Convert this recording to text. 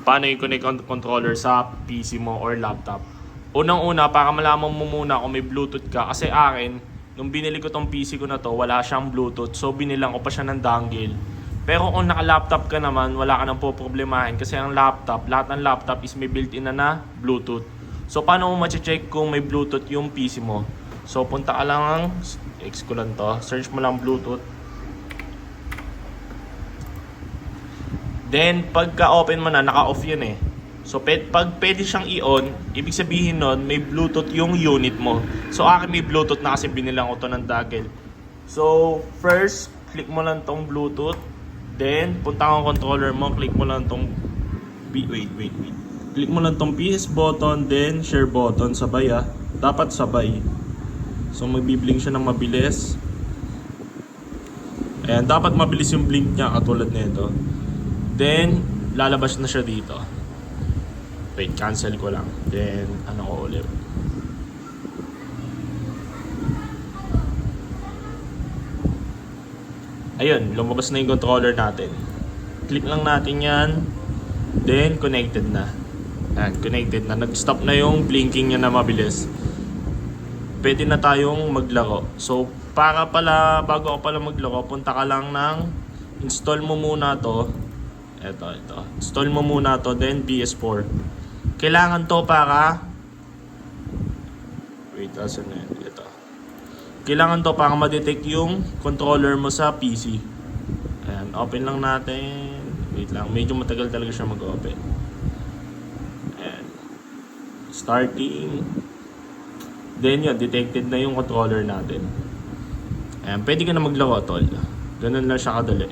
paano i-connect ang controller sa PC mo or laptop. Unang-una, para malaman mo muna kung may Bluetooth ka. Kasi akin, nung binili ko tong PC ko na to, wala siyang Bluetooth. So binilang ko pa siya ng dongle. Pero kung naka-laptop ka naman, wala ka nang poproblemahin. Kasi ang laptop, lahat ng laptop is may built-in na Bluetooth. So paano mo ma-check kung may Bluetooth yung PC mo? So punta ka lang, X ko lang to, search mo lang Bluetooth. Then, pagka-open mo na, naka-off yun eh. So, pag pwede siyang i-on, ibig sabihin nun, may Bluetooth yung unit mo. So, akin may Bluetooth na kasi binilang ko to ng dongle. So, first, click mo lang tong Bluetooth. Then, punta kang controller mo, click mo lang tong... Wait. Click mo lang tong PS button, then share button. Sabay ah. Dapat sabay. So, magbiblink siya ng mabilis. Ayan, dapat mabilis yung blink niya katulad nito. Then, lalabas na siya dito. Wait, cancel ko lang. Then, ano ko ulit. Ayun, lumabas na yung controller natin. Click lang natin yan. Then, connected na. Ayan, connected na. Nag-stop na yung blinking niya na mabilis. Pwede na tayong maglaro. So, bago ka pala maglaro, punta ka lang ng install mo muna to. Ito. Install mo muna to, then PS4. Kailangan to para... Wait, asan na yun? Ito. Kailangan to para ma-detect yung controller mo sa PC. Ayan, open lang natin. Wait lang, medyo matagal talaga siya mag-open. Ayan. Starting. Then yun, detected na yung controller natin. Ayan, pwede ka na maglaro, tol. Ganun lang siya kadali.